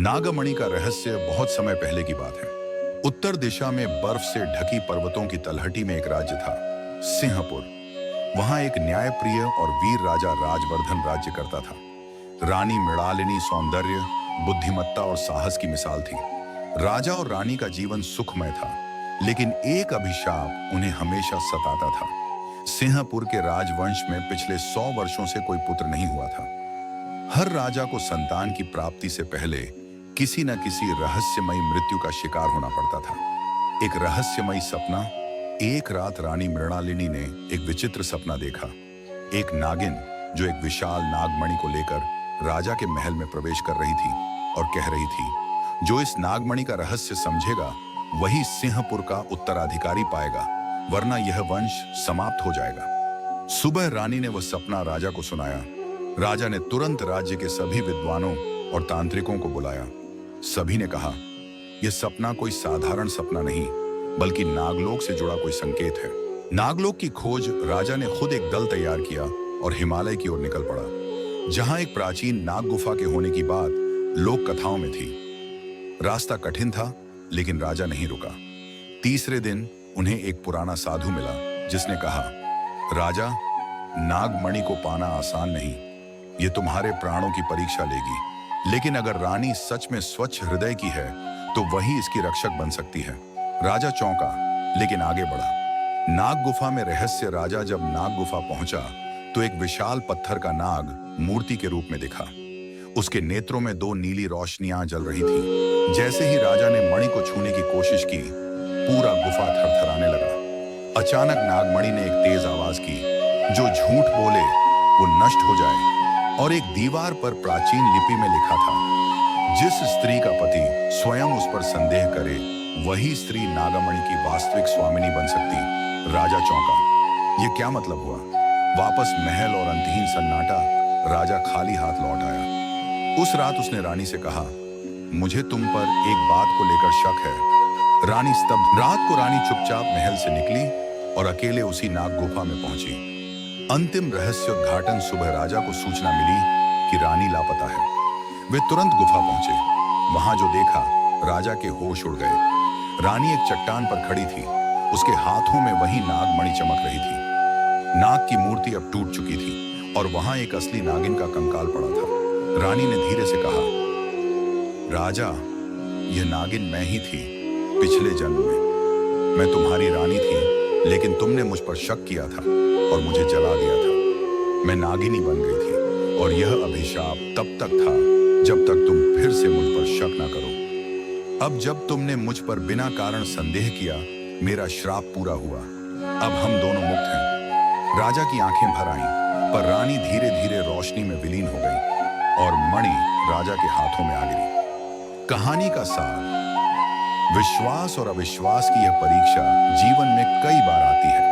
नागमणि का रहस्य बहुत समय पहले की बात है। उत्तर दिशा में बर्फ से ढकी पर्वतों की तलहटी में एक राज्य था, सिंहपुर। वहां एक न्यायप्रिय और वीर राजा राजवर्धन राज्य करता था। रानी मृणालिनी सौंदर्य, बुद्धिमत्ता और साहस की मिसाल थी। राजा और रानी का जीवन सुखमय था, लेकिन एक अभिशाप उन्हें हमेशा सताता था। सिंहपुर के राजवंश में पिछले 100 वर्षों से कोई पुत्र नहीं हुआ था। हर राजा को संतान की प्राप्ति से पहले किसी न किसी रहस्यमयी मृत्यु का शिकार होना पड़ता था। एक रहस्यमयी सपना। एक रात रानी मृणालिनी ने एक विचित्र सपना देखा। एक नागिन जो एक विशाल नागमणि को लेकर राजा के महल में प्रवेश कर रही थी और कह रही थी, जो इस नागमणि का रहस्य समझेगा वही सिंहपुर का उत्तराधिकारी पाएगा, वरना यह वंश समाप्त हो जाएगा। सुबह रानी ने वह सपना राजा को सुनाया। राजा ने तुरंत राज्य के सभी विद्वानों और तांत्रिकों को बुलाया। सभी ने कहा, यह सपना कोई साधारण सपना नहीं, बल्कि नागलोक से जुड़ा कोई संकेत है। नागलोक की खोज राजा ने खुद एक दल तैयार किया और हिमालय की ओर निकल पड़ा, जहां एक प्राचीन नाग गुफा के होने की बात लोक कथाओं में थी। रास्ता कठिन था, लेकिन राजा नहीं रुका। तीसरे दिन उन्हें एक पुराना साधु मिला, जिसने कहा, राजा, नागमणि को पाना आसान नहीं, ये तुम्हारे प्राणों की परीक्षा लेगी। लेकिन अगर रानी सच में स्वच्छ हृदय की है, तो वही इसकी रक्षक बन सकती है। राजा चौंका, लेकिन आगे बढ़ा। नाग गुफा में रहस्य। राजा जब नाग गुफा पहुंचा, तो एक विशाल पत्थर का नाग मूर्ति के रूप में दिखा। उसके नेत्रों में 2 नीली रोशनियां जल रही थी। जैसे ही राजा ने मणि को छूने की कोशिश की, पूरा गुफा थरथराने लगा। अचानक नागमणि ने एक तेज आवाज की, जो झूठ बोले वो नष्ट हो जाए। और एक दीवार पर प्राचीन लिपि में लिखा था, जिस स्त्री का पति स्वयं उस पर संदेह करे, वही स्त्री नागमणि की वास्तविक स्वामिनी बन सकती। राजा चौंका, ये क्या मतलब हुआ? वापस महल और अंतहीन सन्नाटा। राजा खाली हाथ लौट आया। उस रात उसने रानी से कहा, मुझे तुम पर एक बात को लेकर शक है। रानी स्तब्ध। रात को रानी चुपचाप महल से निकली और अकेले उसी नाग गुफा में पहुंची। अंतिम रहस्योद्घाटन। सुबह राजा को सूचना मिली कि रानी लापता है। वे तुरंत गुफा पहुंचे। वहां जो देखा, राजा के होश उड़ गए। रानी एक चट्टान पर खड़ी थी। उसके हाथों में वही नागमणि चमक रही थी। नाग की मूर्ति अब टूट चुकी थी और वहां एक असली नागिन का कंकाल पड़ा था। रानी ने धीरे से कहा, राजा, यह नागिन मैं ही थी पिछले जन्म में। मैं तुम्हारी रानी थी, लेकिन तुमने मुझ पर शक किया था और मुझे जला दिया था। मैं नागिनी बन गई थी और यह अभिशाप तब तक था जब तक तुम फिर से मुझ पर शक ना करो। अब जब तुमने मुझ पर बिना कारण संदेह किया, मेरा श्राप पूरा हुआ। अब हम दोनों मुक्त हैं। राजा की आंखें भर आईं, पर रानी धीरे धीरे रोशनी में विलीन हो गई और मणि राजा के हाथों में आ गिरी। कहानी का सार। विश्वास और अविश्वास की यह परीक्षा जीवन में कई बार आती है।